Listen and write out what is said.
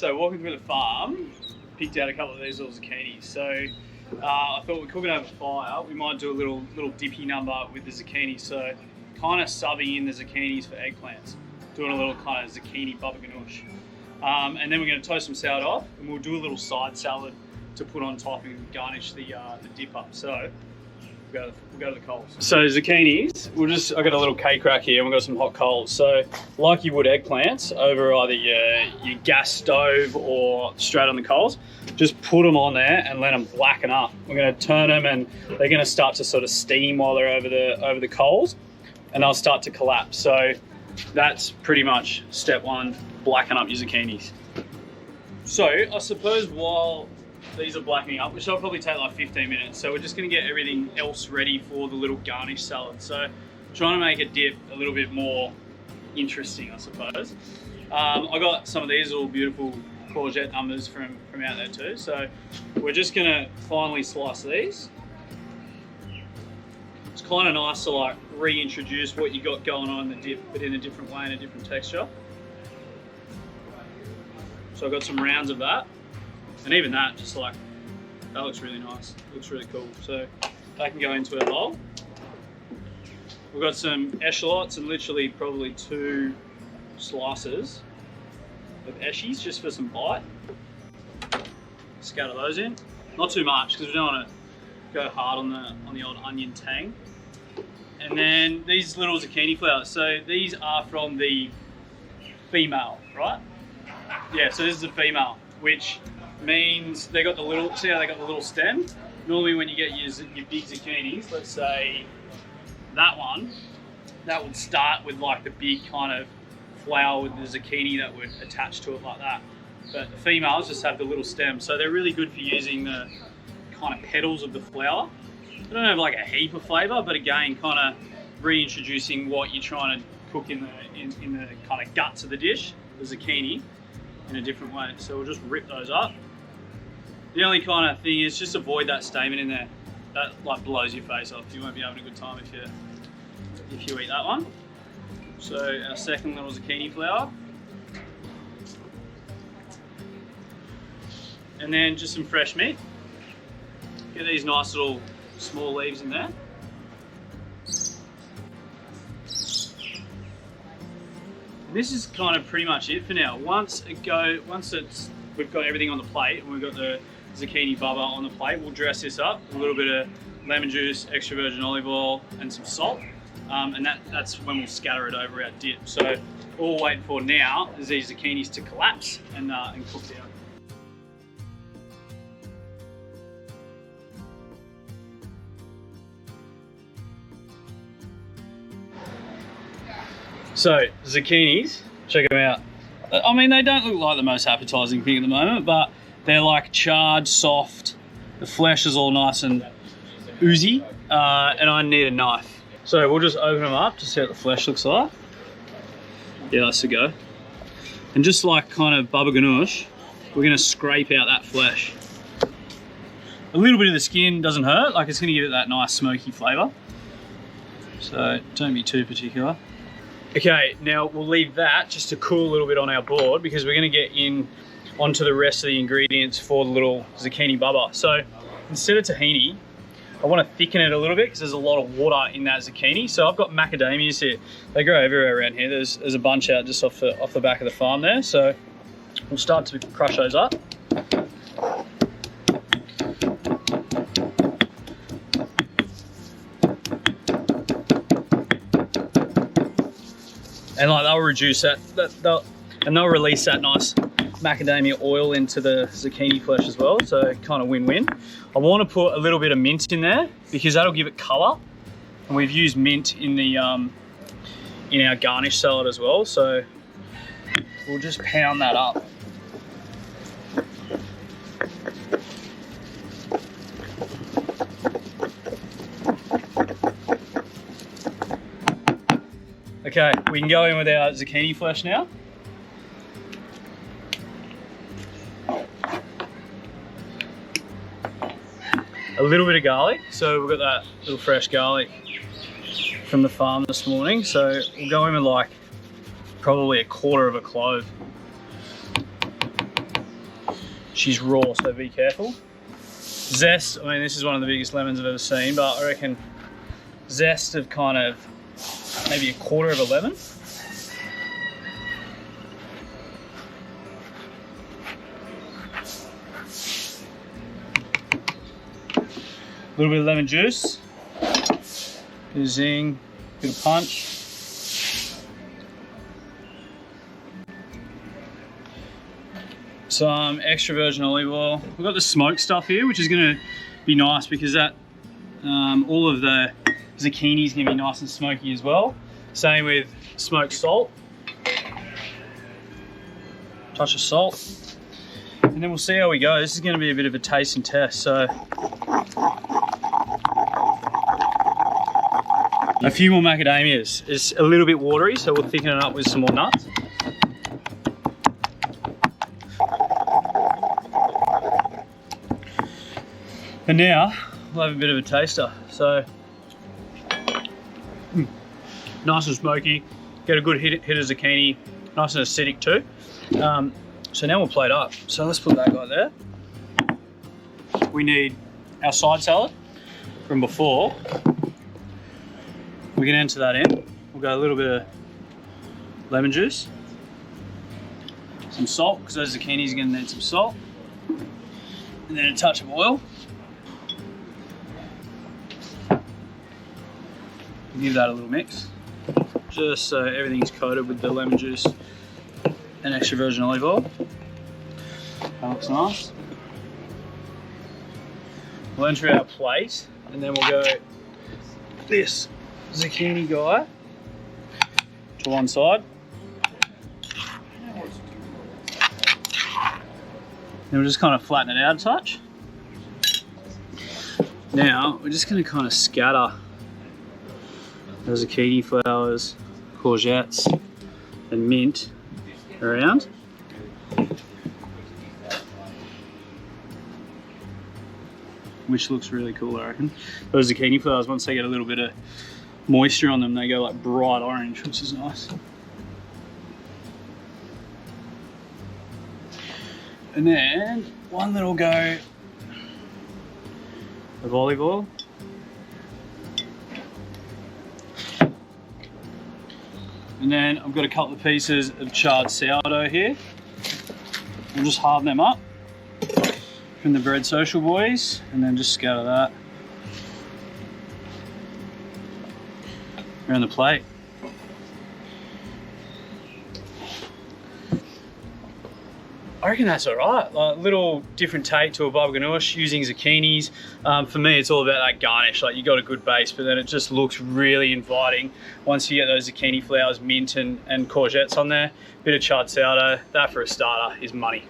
So walking through the farm, picked out a couple of these little zucchinis. So I thought we're cooking over fire. We might do a little dippy number with the zucchini. So kind of subbing in the zucchinis for eggplants, doing a little kind of zucchini babaganoush. And then we're going to toast some sourdough off, and we'll do a little side salad to put on top and garnish the dip up. So we'll go to the coals. So zucchinis, I got a little cake rack here, and we've got some hot coals. So like you would eggplants, over either your gas stove or straight on the coals, just put them on there and let them blacken up. We're going to turn them, and they're going to start to sort of steam while they're over the coals, and they'll start to collapse. So that's pretty much step one, blacken up your zucchinis. So I suppose while these are blackening up, which will probably take like 15 minutes, so we're just going to get everything else ready for the little garnish salad. So trying to make a dip a little bit more interesting, I suppose. I got some of these little beautiful courgette numbers from out there too, so we're just going to finely slice these. It's kind of nice to like reintroduce what you got going on in the dip, but in a different way and a different texture. So I've got some rounds of that, and even that, just like, that looks really nice, looks really cool. So that can go into a bowl. We've got some shallots and literally probably 2 slices of eshies just for some bite. Scatter those in, not too much because we don't want to go hard on the old onion tang. And then these little zucchini flowers. So these are from the female, right? Yeah, so this is a female, which means they got the little, see how they got the little stem? Normally when you get your big zucchinis, let's say that one, that would start with like the big kind of flower with the zucchini that would attach to it like that. But the females just have the little stem, so they're really good for using the kind of petals of the flower. They don't have like a heap of flavour, but again, kind of reintroducing what you're trying to cook in the kind of guts of the dish, the zucchini, in a different way. So we'll just rip those up. The only kind of thing is just avoid that stamen in there. That like blows your face off. You won't be having a good time if you eat that one. So our second little zucchini flower. And then just some fresh meat. Get these nice little small leaves in there. This is kind of pretty much it for now. Once we've got everything on the plate and we've got the zucchini baba on the plate, we'll dress this up with a little bit of lemon juice, extra virgin olive oil, and some salt. And that's when we'll scatter it over our dip. So all we're waiting for now is these zucchinis to collapse and cook down. So zucchinis, check them out. I mean, they don't look like the most appetizing thing at the moment, but they're like charred, soft. The flesh is all nice and oozy, and I need a knife. So we'll just open them up to see what the flesh looks like. Yeah, that's a go. And just like kind of babaganoush, we're gonna scrape out that flesh. A little bit of the skin doesn't hurt, like it's gonna give it that nice smoky flavor. So don't be too particular. Okay, now we'll leave that just to cool a little bit on our board because we're gonna get in onto the rest of the ingredients for the little zucchini baba. So instead of tahini, I wanna thicken it a little bit because there's a lot of water in that zucchini. So I've got macadamias here. They grow everywhere around here. There's a bunch out just off the back of the farm there. So we'll start to crush those up. And like they'll reduce that, and they'll release that nice macadamia oil into the zucchini flesh as well. So kind of win-win. I want to put a little bit of mint in there because that'll give it colour. And we've used mint in our garnish salad as well. So we'll just pound that up. Okay, we can go in with our zucchini flesh now. A little bit of garlic. So we've got that little fresh garlic from the farm this morning. So we'll go in with like probably 1/4 of a clove. She's raw, so be careful. Zest, I mean, this is one of the biggest lemons I've ever seen, but I reckon zest of kind of maybe 1/4 of a lemon. A little bit of lemon juice, bit of zing, bit of punch. Some extra virgin olive oil. We've got the smoked stuff here, which is going to be nice because that all of the zucchini is going to be nice and smoky as well. Same with smoked salt. Touch of salt. And then we'll see how we go. This is going to be a bit of a taste and test. So a few more macadamias. It's a little bit watery, so we'll thicken it up with some more nuts. And now we'll have a bit of a taster. So nice and smoky, get a good hit of zucchini, nice and acidic too. So now we'll plate up. So let's put that guy there. We need our side salad from before. We can enter that in. We'll go a little bit of lemon juice, some salt, because those zucchinis are going to need some salt, and then a touch of oil. Give that a little mix, just so everything's coated with the lemon juice and extra virgin olive oil. That looks nice. We'll enter our plate, and then we'll go this zucchini guy to one side. Then we'll just kind of flatten it out a touch. Now we're just going to kind of scatter the zucchini flowers, courgettes, and mint around. Which looks really cool, I reckon. Those zucchini flowers, once they get a little bit of moisture on them, they go like bright orange, which is nice. And then one little go of olive oil. And then I've got a couple of pieces of charred sourdough here. We'll just harden them up from the Bread Social boys, and then just scatter that around the plate. I reckon that's all right. Like, a little different take to a babaganoush using zucchinis. For me, it's all about that garnish. Like, you got a good base, but then it just looks really inviting once you get those zucchini flowers, mint and courgettes on there. Bit of charred sourdough. That for a starter is money.